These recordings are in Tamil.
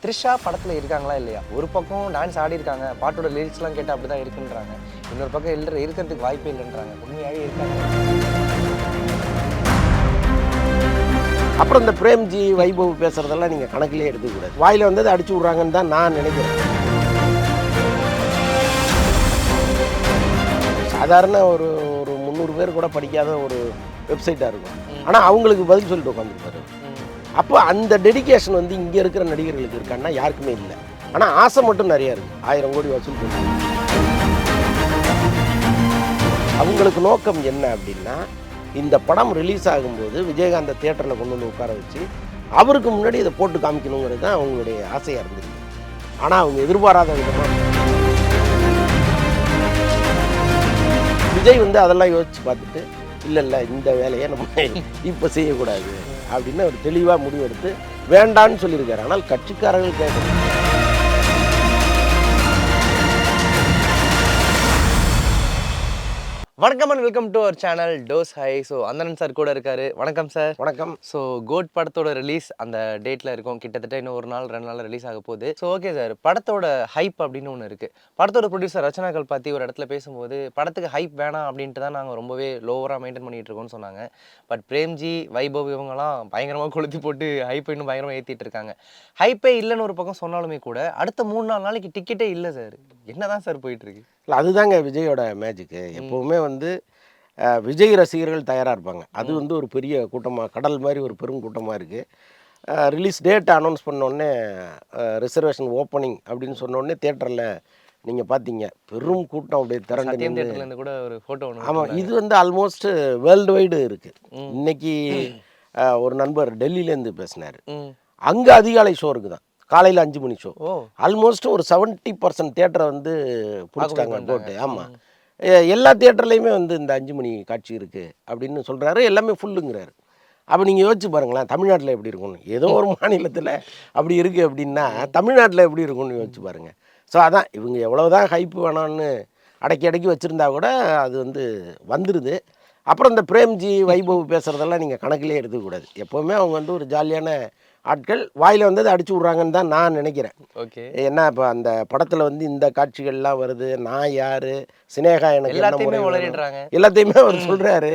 த்ரிஷா படத்தில் இருக்காங்களா இல்லையா? ஒரு பக்கம் டான்ஸ் ஆடி இருக்காங்க, பாட்டோட லிரிக்ஸ்லாம் கேட்டால் அப்படி தான் இருக்குன்றாங்க. இன்னொரு பக்கம் இருக்கிறதுக்கு வாய்ப்பே இல்லைன்றாங்க. உண்மையாகவே இருக்காங்க. அப்புறம் இந்த பிரேம்ஜி வைபவ் பேசுறதெல்லாம் நீங்கள் கணக்கிலே எடுத்துக்கூடாது. வாயில் வந்தது அடிச்சு விட்றாங்கன்னு தான் நான் நினைக்கிறேன். சாதாரண ஒரு 300 பேர் கூட படிக்காத ஒரு வெப்சைட்டாக இருக்கும். ஆனால் அவங்களுக்கு பதில் சொல்லிட்டு உட்காந்துருப்பாரு. அப்போ அந்த டெடிக்கேஷன் வந்து இங்கே இருக்கிற நடிகர்களுக்கு இருக்கான்னா யாருக்குமே இல்லை. ஆனால் ஆசை மட்டும் நிறையா இருக்குது. 1000 கோடி வசூல் பண்ணி அவங்களுக்கு நோக்கம் என்ன அப்படின்னா, இந்த படம் ரிலீஸ் ஆகும்போது விஜயகாந்த் தியேட்டரில் கொண்டு வந்து உட்கார வச்சு அவருக்கு முன்னாடி இதை போட்டு காமிக்கணுங்கிறது தான் அவங்களுடைய ஆசையாக இருந்திருக்கு. ஆனால் அவங்க எதிர்பாராத விதமாக விஜய் வந்து அதெல்லாம் யோசித்து பார்த்துட்டு இல்லை இந்த வேலையை நம்ம இப்போ செய்யக்கூடாது அப்படின்னு அவர் தெளிவாக முடிவெடுத்து வேண்டான்னு சொல்லியிருக்காரு. ஆனால் கட்சிக்காரர்கள் கேட்கணும். வணக்கம் and welcome to our channel டோஸ் ஹை. ஸோ அந்தனன் சார் கூட இருக்காரு. வணக்கம் சார். வணக்கம். ஸோ கோட் படத்தோட ரிலீஸ் அந்த டேட்டில் இருக்கும். கிட்டத்தட்ட இன்னும் 1-2 நாள் ரிலீஸ் ஆக போகுது. ஸோ ஓகே சார், படத்தோட ஹைப் அப்படின்னு ஒன்று இருக்குது. படத்தோட ப்ரொடியூசர் ரச்சனா கல்பாத்தி ஒரு இடத்துல பேசும்போது படத்துக்கு ஹைப் வேணாம் அப்படின்ட்டு தான் நாங்கள் ரொம்பவே லோவராக மெயின்டைன் பண்ணிகிட்டு இருக்கோம்னு சொன்னாங்க. பட் பிரேம்ஜி, வைபவ் இவங்கெல்லாம் பயங்கரமாக கொளுத்தி போட்டு ஹைப்பை இன்னும் பயங்கரமாக ஏற்றிட்டு இருக்காங்க. ஹைப்பே இல்லைன்னு ஒரு பக்கம் சொன்னாலுமே கூட அடுத்த 3-4 நாளைக்கு டிக்கெட்டே இல்லை சார். என்ன தான் சார் போயிட்டுருக்கு? இல்லை, அதுதாங்க விஜயோட மேஜிக்கு. எப்போவுமே வந்து விஜய் ரசிகர்கள் தயாராக இருப்பாங்க. அது வந்து ஒரு பெரிய கூட்டமாக, கடல் மாதிரி ஒரு பெரும் கூட்டமாக இருக்குது. ரிலீஸ் டேட் அனௌன்ஸ் பண்ணோடனே ரிசர்வேஷன் ஓப்பனிங் அப்படின்னு சொன்னோடனே தியேட்டரில் நீங்கள் பார்த்தீங்க பெரும் கூட்டம் அப்படியே திரண்டு கூட ஒரு ஃபோட்டோ. ஆமாம், இது வந்து ஆல்மோஸ்ட் வேர்ல்டு வைடு இருக்குது. இன்னைக்கு ஒரு நண்பர் டெல்லியிலேருந்து பேசினார். அங்கே அதிகாலை ஷோ இருக்குது தான், காலையில் 5 மணி ஷோ. ஆல்மோஸ்ட் ஒரு 70% தியேட்டரை வந்து பிடிச்சிட்டாங்க போட்டு. ஆமாம், எல்லா தியேட்டர்லேயுமே வந்து இந்த 5 மணி காட்சி இருக்குது அப்படின்னு சொல்கிறாரு. எல்லாமே ஃபுல்லுங்கிறாரு. அப்போ நீங்கள் யோசிச்சு பாருங்களேன், தமிழ்நாட்டில் எப்படி இருக்கும்னு. ஏதோ ஒரு மாநிலத்தில் அப்படி இருக்குது அப்படின்னா தமிழ்நாட்டில் எப்படி இருக்கும்னு யோசிச்சு பாருங்கள். ஸோ அதான், இவங்க எவ்வளோதான் ஹைப்பு வேணான்னு அடக்கி வச்சுருந்தா கூட அது வந்து வந்துடுது. அப்புறம் இந்த பிரேம்ஜி வைபவ் பேசுகிறதெல்லாம் நீங்கள் கணக்கிலே எடுத்துக்கூடாது. எப்போவுமே அவங்க வந்து ஒரு ஜாலியான ஆட்கள். வாயில் வந்தது அடிச்சு விட்றாங்கன்னு தான் நான் நினைக்கிறேன். ஓகே, ஏன்னா இப்போ அந்த படத்தில் வந்து இந்த காட்சிகள்லாம் வருது. நான் யார், சினேகா எனக்கு எல்லாத்தையுமே அவர் சொல்கிறாரு.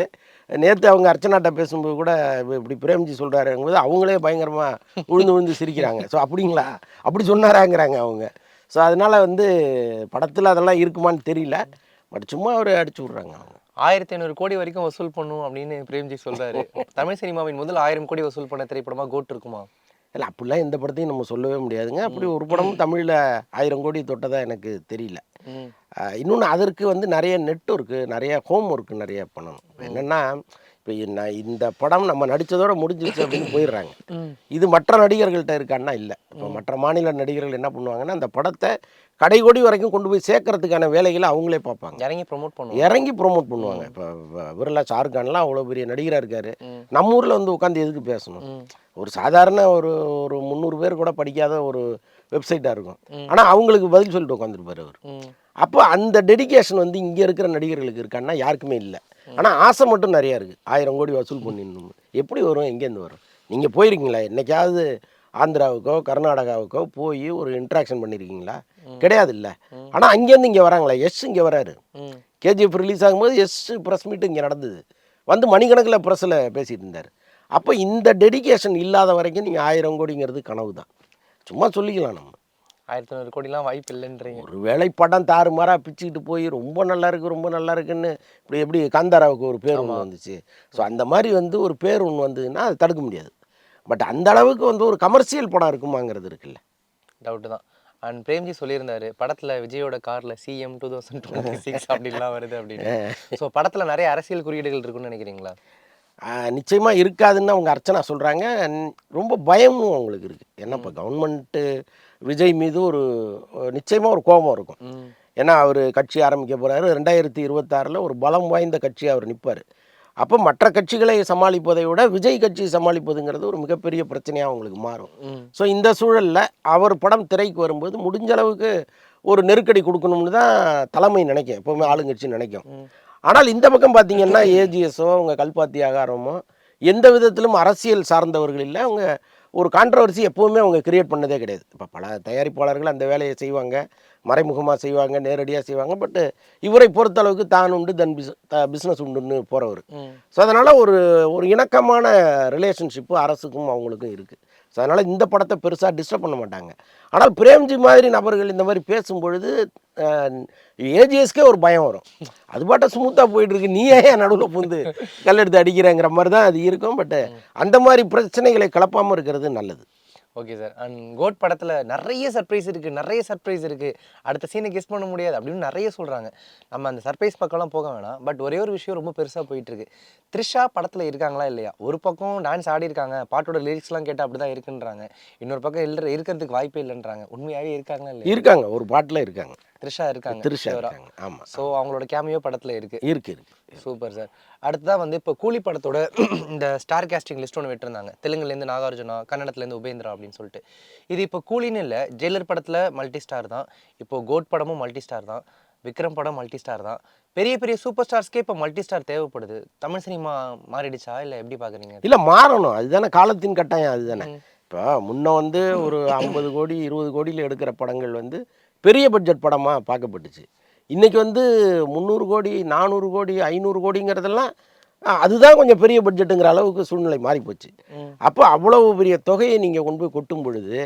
நேற்று அவங்க அர்ச்சனாட்ட பேசும்போது கூட இப்படி பிரேம்ஜி சொல்கிறாருங்கும்போது அவங்களே பயங்கரமாக விழுந்து சிரிக்கிறாங்க. ஸோ அப்படிங்களா, அப்படி சொன்னாராங்கிறாங்க அவங்க. ஸோ அதனால் வந்து படத்தில் அதெல்லாம் இருக்குமான்னு தெரியல. பட் சும்மா அவர் அடிச்சு விட்றாங்க. அவங்க 1500 கோடி வரைக்கும் வசூல் பண்ணும் அப்படின்னு பிரேம்ஜி சொல்றாரு. தமிழ் சினிமாவின் முதல் 1000 கோடி வசூல் பண்ண திரைப்படமா கோட் இருக்குமா? இல்லை, அப்படிலாம் எந்த படத்தையும் நம்ம சொல்லவே முடியாதுங்க. அப்படி ஒரு படமும் தமிழில் 1000 கோடி தொட்டதாக எனக்கு தெரியல. இன்னொன்று, அதற்கு வந்து நிறைய நெட் ஒர்க்கு, நிறைய ஹோம் ஒர்க்கு நிறைய பண்ணணும். என்னென்னா, இப்போ இந்த படம் நம்ம நடித்ததோடு முடிஞ்சிருச்சு அப்படின்னு போயிடுறாங்க. இது மற்ற நடிகர்கள்ட்ட இருக்கான்னா இல்லை. இப்போ மற்ற மாநில நடிகர்கள் என்ன பண்ணுவாங்கன்னா, அந்த படத்தை கடைகோடி வரைக்கும் கொண்டு போய் சேர்க்கறதுக்கான வேலைகளை அவங்களே பார்ப்பாங்க. இறங்கி ப்ரொமோட் பண்ணுவாங்க. இப்போ விரலா ஷாருக்கான்லாம் அவ்வளோ பெரிய நடிகராக இருக்கார். நம்ம ஊரில் வந்து உட்காந்து எதுக்கு பேசணும்? ஒரு சாதாரண ஒரு 300 பேர் கூட படிக்காத ஒரு வெப்சைட்டாக இருக்கும். ஆனால் அவங்களுக்கு பதில் சொல்லிட்டு உட்காந்துருப்பார் அவர். அப்போ அந்த டெடிக்கேஷன் வந்து இங்கே இருக்கிற நடிகர்களுக்கு இருக்கான்னா யாருக்குமே இல்லை. ஆனால் ஆசை மட்டும் நிறையா இருக்குது. 1000 கோடி வசூல் பண்ணிடணும். எப்படி வரும், எங்கேருந்து வரும்? நீங்கள் போயிருக்கீங்களா என்னைக்காவது ஆந்திராவுக்கோ கர்நாடகாவுக்கோ போய் ஒரு இன்ட்ராக்ஷன் பண்ணியிருக்கீங்களா? கிடையாது இல்லை. ஆனால் அங்கேருந்து இங்கே வராங்களா? எஸ் இங்கே வராரு. கேஜிஎஃப் ரிலீஸ் ஆகும்போது எஸ் ப்ரெஸ் மீட்டு இங்கே நடந்தது. வந்து மணிக்கணக்கில் ப்ரெஸ்ஸில் பேசிகிட்டு இருந்தார். அப்போ இந்த டெடிக்கேஷன் இல்லாத வரைக்கும் நீங்கள் 1000 கோடிங்கிறது கனவு தான். சும்மா சொல்லிக்கலாம். நம்ம 1500 கோடிலாம் வாய்ப்பு இல்லைன்றீங்க. ஒரு வேலை படம் தாறுமாறாக பிச்சுக்கிட்டு போய் ரொம்ப நல்லா இருக்குன்னு இப்படி எப்படி காந்தாராவுக்கு ஒரு பேர் ஒன்று வந்துச்சு. ஸோ அந்த மாதிரி வந்து ஒரு பேர் ஒன்று வந்ததுன்னா அது தடுக்க முடியாது. பட் அந்த அளவுக்கு வந்து ஒரு கமர்ஷியல் படம் இருக்குமாங்கிறது இருக்குல்ல, டவுட்டு தான். அண்ட் பிரேம்ஜி சொல்லியிருந்தாரு, படத்தில் விஜயோட காரில் CM 2026 அப்படின்லாம் வருது அப்படின்னு. ஸோ படத்தில் நிறைய அரசியல் குறியீடுகள் இருக்குன்னு நினைக்கிறீங்களா? நிச்சயமாக இருக்காதுன்னு அவங்க அர்ச்சனா சொல்கிறாங்க. ரொம்ப பயமும் அவங்களுக்கு இருக்குது. ஏன்னா இப்போ கவர்மெண்ட்டு விஜய் மீது ஒரு நிச்சயமாக ஒரு கோபம் இருக்கும். ஏன்னா அவர் கட்சி ஆரம்பிக்க போகிறாரு. 2026 ஒரு பலம் வாய்ந்த கட்சியாக அவர் நிற்பார். அப்போ மற்ற கட்சிகளை சமாளிப்பதை விட விஜய் கட்சியை சமாளிப்பதுங்கிறது ஒரு மிகப்பெரிய பிரச்சனையாக அவங்களுக்கு மாறும். ஸோ இந்த சூழலில் அவர் படம் திரைக்கு வரும்போது முடிஞ்ச அளவுக்கு ஒரு நெருக்கடி கொடுக்கணும்னு தான் தலைமை நினைக்கும், எப்போவுமே ஆளுங்கட்சி நினைக்கும். ஆனால் இந்த பக்கம் பார்த்தீங்கன்னா ஏஜிஎஸோ அவங்க கல்பாத்தி ஆகாரமோ எந்த விதத்திலும் அரசியல் சார்ந்தவர்கள் இல்லை. அவங்க ஒரு கான்ட்ரவர்சி எப்போவுமே அவங்க கிரியேட் பண்ணதே கிடையாது. இப்போ பல தயாரிப்பாளர்கள் அந்த வேலையை செய்வாங்க, மறைமுகமாக செய்வாங்க, நேரடியாக செய்வாங்க. பட்டு இவரை பொறுத்தளவுக்கு தான் உண்டு தன் பிஸ்னஸ் உண்டுன்னு போகிறவர். ஸோ அதனால் ஒரு ஒரு இணக்கமான ரிலேஷன்ஷிப்பு அரசுக்கும் அவங்களுக்கும் இருக்குது. ஸோ அதனால் இந்த படத்தை பெருசாக டிஸ்டர்ப் பண்ண மாட்டாங்க. ஆனால் பிரேம்ஜி மாதிரி நபர்கள் இந்த மாதிரி பேசும்பொழுது ஏஜிஎஸ்க்கே ஒரு பயம் வரும். அது பாட்ட ஸ்மூத்தாக போயிட்டுருக்கு, நீ ஏன் நடுவில் புந்து கல்லெடுத்து அடிக்கிறேங்கிற மாதிரி தான் அது இருக்கும். பட்டு அந்த மாதிரி பிரச்சனைகளை கிளப்பாமல் இருக்கிறது நல்லது. Okay sir. அண்ட் கோட் படத்தில் நிறைய சர்ப்ரைஸ் இருக்குது, அடுத்த சீனை கெஸ் பண்ண முடியாது அப்படின்னு நிறைய சொல்கிறாங்க. நம்ம அந்த சர்ப்ரைஸ் பக்கம்லாம் போக வேணாம். பட் ஒரே ஒரு விஷயம் ரொம்ப பெருசாக போயிட்டுருக்கு. த்ரிஷா படத்தில் இருக்காங்களா இல்லையா? ஒரு பக்கம் டான்ஸ் ஆடி இருக்காங்க, பாட்டோட லிரிக்ஸ்லாம் கேட்டால் அப்படி தான் இருக்குன்றாங்க. இன்னொரு பக்கம் இருக்கிறதுக்கு வாய்ப்பே இல்லைன்றாங்க. உண்மையாகவே இருக்காங்களா இல்லையா? இருக்காங்க, ஒரு பாட்டில் இருக்காங்க. த்ரிஷா இருக்காங்க. ஆமாம். ஸோ அவங்களோட கேமியோ படத்தில் இருக்குது. இருக்கு. Super sir. அடுத்ததான் வந்து இப்போ கூலி படத்தோட இந்த ஸ்டார் கேஸ்டிங் லிஸ்ட் ஒன்று விட்டுருந்தாங்க. தெலுங்குலேருந்து நாகார்ஜுனா, கன்னடத்துலேருந்து உபேந்திரா அப்படின்னு சொல்லிட்டு. இது இப்போ கூலின்னு இல்லை, ஜெயிலர் படத்தில் மல்டி ஸ்டார் தான், இப்போது கோட் படமும் மல்டி ஸ்டார் தான், விக்ரம் படம் மல்டி ஸ்டார் தான். பெரிய பெரிய சூப்பர் ஸ்டார்ஸ்க்கே இப்போ மல்டி ஸ்டார் தேவைப்படுது. தமிழ் சினிமா மாறிடுச்சா இல்லை எப்படி பார்க்குறீங்க? இல்லை, மாறணும். அதுதானே காலத்தின் கட்டாயம். அதுதானே இப்போ முன்ன வந்து ஒரு 50 கோடி 20 கோடியில் எடுக்கிற படங்கள் வந்து பெரிய பட்ஜெட் படமாக பார்க்கப்பட்டுச்சு. இன்றைக்கி வந்து 300 கோடி 400 கோடி 500 கோடிங்கிறதெல்லாம் அதுதான் கொஞ்சம் பெரிய பட்ஜெட்டுங்கிற அளவுக்கு சூழ்நிலை மாறிப்போச்சு. அப்போ அவ்வளவு பெரிய தொகையை நீங்கள் கொண்டு போய் கொட்டும் பொழுது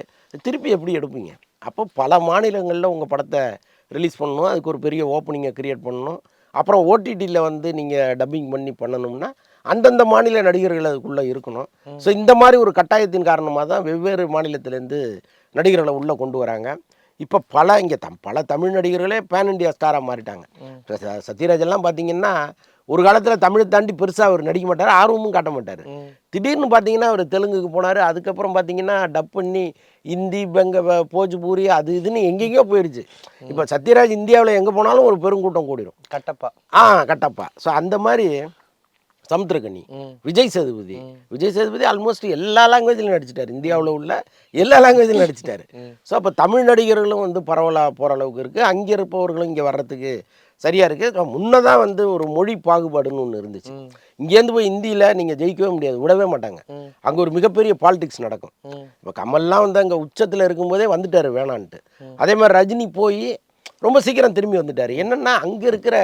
திருப்பி எப்படி எடுப்பீங்க? அப்போ பல மாநிலங்களில் உங்கள் படத்தை ரிலீஸ் பண்ணணும், அதுக்கு ஒரு பெரிய ஓப்பனிங்கை க்ரியேட் பண்ணணும். அப்புறம் ஓடிடியில் வந்து நீங்கள் டப்பிங் பண்ணி பண்ணணும்னா அந்தந்த மாநில நடிகர்கள் அதுக்குள்ளே இருக்கணும். ஸோ இந்த மாதிரி ஒரு கட்டாயத்தின் காரணமாக தான் வெவ்வேறு மாநிலத்திலேருந்து நடிகர்களை உள்ளே கொண்டு வராங்க. இப்போ பல தமிழ் நடிகர்களே பேன் இண்டியா ஸ்டாராக மாறிட்டாங்க. இப்போ சத்யராஜெல்லாம் பார்த்தீங்கன்னா ஒரு காலத்தில் தமிழை தாண்டி பெருசாக அவர் நடிக்க மாட்டார், ஆர்வமும் காட்ட மாட்டார். திடீர்னு பார்த்தீங்கன்னா அவர் தெலுங்குக்கு போனார். அதுக்கப்புறம் பார்த்தீங்கன்னா டப் பண்ணி ஹிந்தி, போஜ்பூரி அது இதுன்னு எங்கெங்கேயோ போயிடுச்சு. இப்போ சத்யராஜ் இந்தியாவில் எங்கே போனாலும் ஒரு பெருங்கூட்டம் கூடிடும். கட்டப்பா. ஸோ அந்த மாதிரி சமுத்திரக்கனி, விஜய் சேதுபதி ஆல்மோஸ்ட் எல்லா லாங்குவேஜ்லையும் நடிச்சிட்டாரு. இந்தியாவில் உள்ள எல்லா லாங்குவேஜ்லையும் நடிச்சிட்டாரு. ஸோ அப்போ தமிழ் நடிகர்களும் வந்து பரவலாக போகிற அளவுக்கு இருக்குது. அங்கே இருப்பவர்களும் இங்கே வர்றதுக்கு சரியாக இருக்குது. முன்னதான் வந்து ஒரு மொழி பாகுபாடுன்னு ஒன்று இருந்துச்சு. இங்கேருந்து போய் இந்தியில் நீங்கள் ஜெயிக்கவே முடியாது, விடவே மாட்டாங்க. அங்கே ஒரு மிகப்பெரிய பாலிடிக்ஸ் நடக்கும். இப்போ கமல்லாம் வந்து அங்கே உச்சத்தில் இருக்கும்போதே வந்துட்டார் வேணான்ட்டு. அதே மாதிரி ரஜினி போய் ரொம்ப சீக்கிரம் திரும்பி வந்துட்டார். என்னென்னா அங்கே இருக்கிற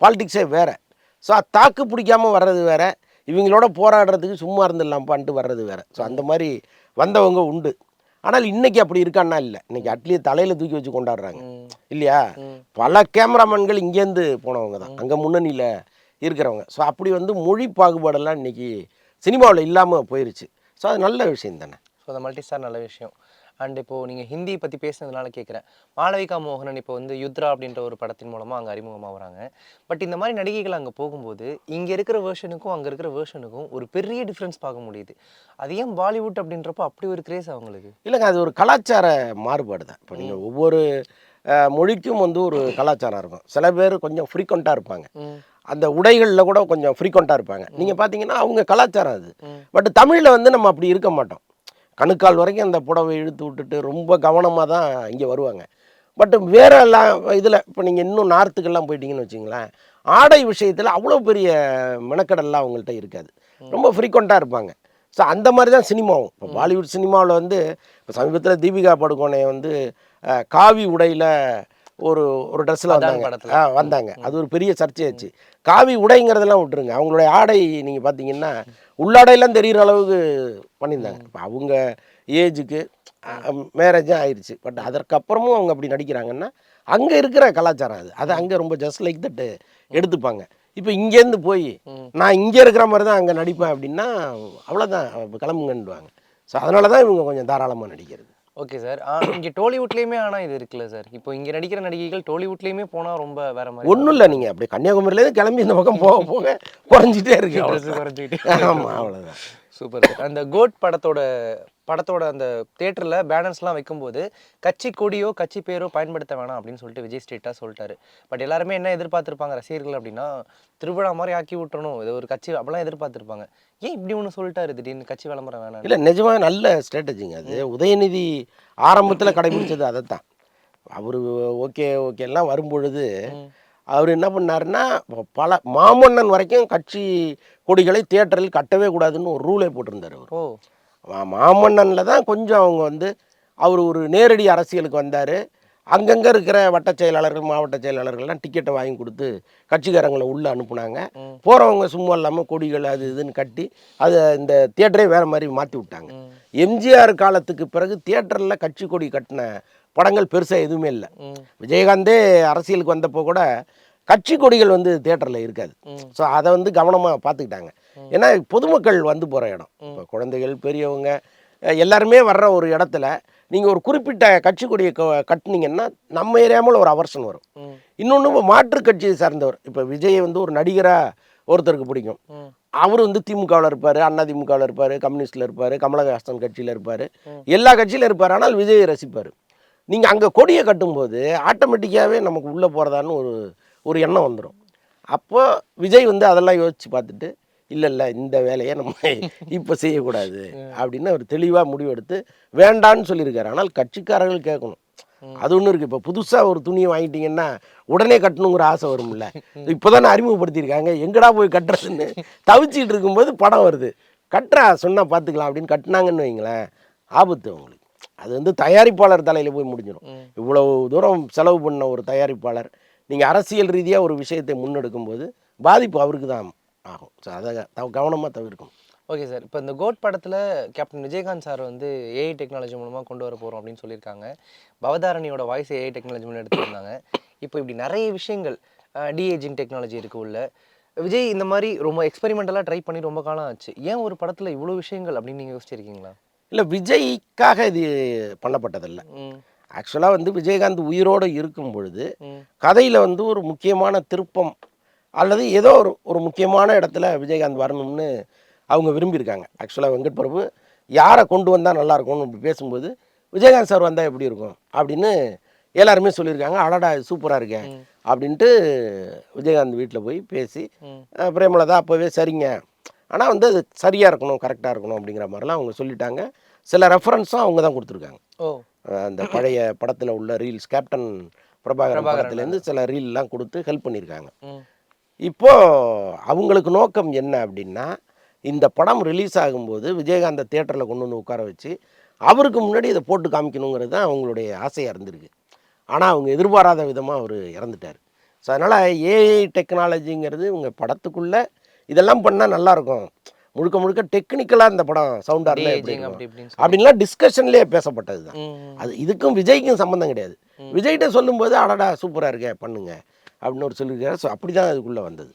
பாலிடிக்ஸே வேறு. ஸோ தாக்கு பிடிக்காமல் வர்றது வேறு, இவங்களோட போராடுறதுக்கு சும்மா இருந்துடலாம்ப்பான்ட்டு வர்றது வேறு. ஸோ அந்த மாதிரி வந்தவங்க உண்டு. ஆனால் இன்றைக்கி அப்படி இருக்கான்னா இல்லை. இன்றைக்கி அட்லீஸ்ட் தலையில் தூக்கி வச்சு கொண்டாடுறாங்க இல்லையா? பல கேமராமேன்கள் இங்கேருந்து போனவங்க தான் அங்கே முன்னணியில் இருக்கிறவங்க. ஸோ அப்படி வந்து மொழி பாகுபாடெல்லாம் இன்றைக்கி சினிமாவில் இல்லாமல் போயிடுச்சு. ஸோ அது நல்ல விஷயம் தானே. ஸோ அந்த மல்டி ஸ்டார் நல்ல விஷயம். அண்ட் இப்போது நீங்கள் ஹிந்தி பற்றி பேசுனதுனால கேட்குறேன். மாளவிகா மோகனன் இப்போ வந்து யுத்ரா அப்படின்ற ஒரு படத்தின் மூலமாக அங்கே அறிமுகமாகறாங்க. பட் இந்த மாதிரி நடிகைகள் அங்கே போகும்போது இங்கே இருக்கிற வேர்ஷனுக்கும் அங்கே இருக்கிற வேர்ஷனுக்கும் ஒரு பெரிய டிஃப்ரென்ஸ் பார்க்க முடியுது. அது ஏன் பாலிவுட் அப்படின்றப்போ அப்படி ஒரு கிரேஸ் அவங்களுக்கு? இல்லைங்க, அது ஒரு கலாச்சார மாறுபாடு தான். இப்போ நீங்கள் ஒவ்வொரு மொழிக்கும் வந்து ஒரு கலாச்சாரம் இருக்கும். சில பேர் கொஞ்சம் ஃப்ரீக்வெண்ட்டாக இருப்பாங்க, அந்த உடைகளில் கூட கொஞ்சம் ஃப்ரீக்வெண்ட்டாக இருப்பாங்க. நீங்கள் பார்த்தீங்கன்னா அவங்க கலாச்சாரம் அது. பட் தமிழில் வந்து நம்ம அப்படி இருக்க மாட்டோம். கணுக்கால் வரைக்கும் அந்த புடவை இழுத்து விட்டுட்டு ரொம்ப கவனமாக தான் இங்கே வருவாங்க. பட் வேற எல்லாம் இதில் இப்போ நீங்கள் இன்னும் நார்த்துக்கெல்லாம் போயிட்டீங்கன்னு வச்சிங்களேன், ஆடை விஷயத்தில் அவ்வளோ பெரிய மெனக்கடெல்லாம் அவங்கள்ட்ட இருக்காது, ரொம்ப ஃப்ரீக்வெண்ட்டாக இருப்பாங்க. ஸோ அந்த மாதிரி தான் சினிமாவும். இப்போ பாலிவுட் சினிமாவில் வந்து இப்போ சமீபத்தில் தீபிகா படுகோனே வந்து காவி உடையில் ஒரு ட்ரெஸ்ஸில் வந்தாங்க. அது ஒரு பெரிய சர்ச்சையாச்சு. காவி உடைங்கிறதெல்லாம் விட்டுருங்க, அவங்களுடைய ஆடை நீங்கள் பார்த்தீங்கன்னா உள்ளாடையெல்லாம் தெரிகிற அளவுக்கு பண்ணியிருந்தாங்க. இப்போ அவங்க ஏஜுக்கு மேரேஜும் ஆயிடுச்சு. பட் அதற்கப்புறமும் அவங்க அப்படி நடிக்கிறாங்கன்னா அங்கே இருக்கிற கலாச்சாரம் அது அங்கே ரொம்ப ஜஸ்ட் லைக் தட் எடுத்துப்பாங்க. இப்போ இங்கேருந்து போய் நான் இங்கே இருக்கிற மாதிரி தான் அங்கே நடிப்பேன் அப்படின்னா அவ்வளோதான், கிளம்புங்கன்னுவாங்க. ஸோ அதனால தான் இவங்க கொஞ்சம் தாராளமாக நடிக்கிறது. Okay sir. இங்கே டோலிவுட்லேயுமே ஆனால் இது இருக்குல்ல சார், இப்போ இங்கே நடிக்கிற நடிகைகள் டோலிவுட்லேயுமே போனால் ரொம்ப வேறு மாதிரி. ஒன்றும் இல்லை, நீங்கள் அப்படியே கன்னியாகுமரியிலேருந்து கிளம்பி இந்த பக்கம் போக போக குறைஞ்சிட்டே இருக்கு. ஆமாம், அவ்வளோதான். Super sir. அந்த கோட் படத்தோட அந்த தேட்டரில் பேனர்ஸ்லாம் வைக்கும்போது கட்சி கொடியோ கட்சி பேரோ பயன்படுத்த வேணாம் அப்படின்னு சொல்லிட்டு விஜய் ஸ்ட்ரெயிட்டாக சொல்லிட்டாரு. பட் எல்லாருமே என்ன எதிர்பார்த்துருப்பாங்க ரசிகர்கள் அப்படின்னா, திருவிழா மாதிரி ஆக்கி விட்டுறணும், இது ஒரு கட்சி அப்படிலாம் எதிர்பார்த்துருப்பாங்க. ஏன் இப்படி ஒன்று சொல்லிட்டாரு திடீர்னு கட்சி விளம்பரம் வேணாம்? இல்லை, நிஜமாக நல்ல ஸ்ட்ராட்டஜிங்க அது. உதயநிதி ஆரம்பத்தில் கடைபிடிச்சது அதை தான். அவர் ஓகேலாம் வரும்பொழுது அவர் என்ன பண்ணாருன்னா, பல மாமன்னன் வரைக்கும் கட்சி கொடிகளை தியேட்டரில் கட்டவே கூடாதுன்னு ஒரு ரூலே போட்டிருந்தார் அவர். மாமன்னனில் தான் கொஞ்சம் அவங்க வந்து அவர் ஒரு நேரடி அரசியலுக்கு வந்தார். அங்கங்கே இருக்கிற வட்டச் செயலாளர்கள் மாவட்ட செயலாளர்கள்லாம் டிக்கெட்டை வாங்கி கொடுத்து கட்சிக்காரங்களை உள்ளே அனுப்புனாங்க. போகிறவங்க சும்மா இல்லாமல் கொடிகள் அது இதுன்னு கட்டி அதை இந்த தியேட்டரே வேறு மாதிரி மாற்றி விட்டாங்க. எம்ஜிஆர் காலத்துக்கு பிறகு தியேட்டரில் கட்சி கொடி கட்டின படங்கள் பெருசாக எதுவுமே இல்லை. விஜயகாந்தே அரசியலுக்கு வந்தப்போ கூட கட்சி கொடிகள் வந்து தியேட்டரில் இருக்காது. ஸோ அதை வந்து கவனமாக பார்த்துக்கிட்டாங்க. ஏன்னா பொதுமக்கள் வந்து போகிற இடம், இப்போ குழந்தைகள் பெரியவங்க எல்லாருமே வர்ற ஒரு இடத்துல நீங்கள் ஒரு குறிப்பிட்ட கட்சி கொடியை கட்டினீங்கன்னா நம்ம ஏரியாமல் ஒரு அவர்ஷன் வரும். இன்னொன்று இப்போ மாற்று கட்சியை சார்ந்தவர், இப்போ விஜய் வந்து ஒரு நடிகராக ஒருத்தருக்கு பிடிக்கும். அவர் வந்து திமுகவில் இருப்பார், அண்ணா திமுகவில் இருப்பார், கம்யூனிஸ்டில் இருப்பார், கமலஹாசன் கட்சியில் இருப்பார், எல்லா கட்சியிலும் இருப்பார். ஆனால் விஜயை ரசிப்பார். நீங்கள் அங்கே கொடியை கட்டும்போது ஆட்டோமேட்டிக்காகவே நமக்கு உள்ளே போகிறதான்னு ஒரு எண்ணம் வந்துடும். அப்போ விஜய் வந்து அதெல்லாம் யோசித்து பார்த்துட்டு இல்லை இந்த வேலையை நம்ம இப்போ செய்யக்கூடாது அப்படின்னு அவர் தெளிவாக முடிவெடுத்து வேண்டான்னு சொல்லியிருக்காரு. ஆனால் கட்சிக்காரர்கள் கேட்கணும். அது ஒன்று இருக்குது. இப்போ புதுசாக ஒரு துணியை வாங்கிட்டீங்கன்னா உடனே கட்டணுங்கிற ஆசை வரும்ல. இப்போ தானே அறிமுகப்படுத்தியிருக்காங்க, எங்கடா போய் கட்டுறதுன்னு தவிச்சிட்டு இருக்கும்போது படம் வருது, கட்டுறா சொன்னால் பார்த்துக்கலாம் அப்படின்னு கட்டினாங்கன்னு வைங்களேன், ஆபத்து அவங்களுக்கு. அது வந்து தயாரிப்பாளர் தலையில் போய் முடிஞ்சிடும். இவ்வளவு தூரம் செலவு பண்ண ஒரு தயாரிப்பாளர் நீங்கள் அரசியல் ரீதியாக ஒரு விஷயத்தை முன்னெடுக்கும் போது பாதிப்பு அவருக்கு தான் ஆகும். ஸோ அதை கவனமாக தவிர்க்கணும். ஓகே சார், இப்போ இந்த கோட் படத்தில் கேப்டன் விஜயகாந்த் சார் வந்து ஏஐ டெக்னாலஜி மூலமாக கொண்டு வர போகிறோம் அப்படின்னு சொல்லியிருக்காங்க. பவதாரணியோட வாய்ஸ் ஏஐ டெக்னாலஜி மூலம் எடுத்து வந்தாங்க. இப்போ இப்படி நிறைய விஷயங்கள் டிஏஜிங் டெக்னாலஜி இருக்குது உள்ள. விஜய் இந்த மாதிரி ரொம்ப எக்ஸ்பெரிமெண்டலாக ட்ரை பண்ணி ரொம்ப காலம் ஆச்சு. ஏன் ஒரு படத்தில் இவ்வளோ விஷயங்கள் அப்படின்னு நீங்கள் யோசிச்சிருக்கீங்களா? இல்லை, விஜய்க்காக இது பண்ணப்பட்டதில்லை. ஆக்சுவலாக வந்து விஜயகாந்த் உயிரோடு இருக்கும் பொழுது கதையில் வந்து ஒரு முக்கியமான திருப்பம் அல்லது ஏதோ ஒரு முக்கியமான இடத்துல விஜயகாந்த் வரணும்னு அவங்க விரும்பியிருக்காங்க. ஆக்சுவலாக வெங்கட் பிரபு யாரை கொண்டு வந்தால் நல்லாயிருக்கும்னு அப்படி பேசும்போது விஜயகாந்த் சார் வந்தால் எப்படி இருக்கும் அப்படின்னு எல்லாருமே சொல்லியிருக்காங்க. அடடா சூப்பராக இருக்கேன் அப்படின்ட்டு விஜயகாந்த் வீட்டில் போய் பேசி பிரேமலதா அப்போவே சரிங்க, ஆனால் வந்து அது சரியாக இருக்கணும், கரெக்டாக இருக்கணும் அப்படிங்கிற மாதிரிலாம் அவங்க சொல்லிட்டாங்க. சில ரெஃபரன்ஸும் அவங்க தான் கொடுத்துருக்காங்க. அந்த பழைய படத்தில் உள்ள ரீல்ஸ், கேப்டன் பிரபாகரன் படத்துலேருந்து சில ரீல்லாம் கொடுத்து ஹெல்ப் பண்ணியிருக்காங்க. இப்போது அவங்களுக்கு நோக்கம் என்ன அப்படின்னா, இந்த படம் ரிலீஸ் ஆகும்போது விஜயகாந்தை தியேட்டரில் கொண்டு வந்து உட்கார வச்சு அவருக்கு முன்னாடி இதை போட்டு காமிக்கணுங்கிறது தான் அவங்களுடைய ஆசையாக இருந்திருக்கு. ஆனால் அவங்க எதிர்பாராத விதமாக அவர் இறந்துட்டார். ஸோ அதனால் ஏஐ டெக்னாலஜிங்கிறது உங்கள் படத்துக்குள்ளே இதெல்லாம் பண்ணால் நல்லாயிருக்கும், முழுக்க முழுக்க டெக்னிக்கலாக இந்த படம் சவுண்டாக இருந்தால் எப்படி இருக்கும் அப்படின்லாம் டிஸ்கஷன்லேயே பேசப்பட்டது தான். அது இதுக்கும் விஜய்க்கும் சம்மந்தம் கிடையாது. விஜய்கிட்ட சொல்லும்போது அடடா சூப்பராக இருக்கே பண்ணுங்க அப்படின்னு ஒரு சொல்லியிருக்காரு. ஸோ அப்படி தான் அதுக்குள்ளே வந்தது.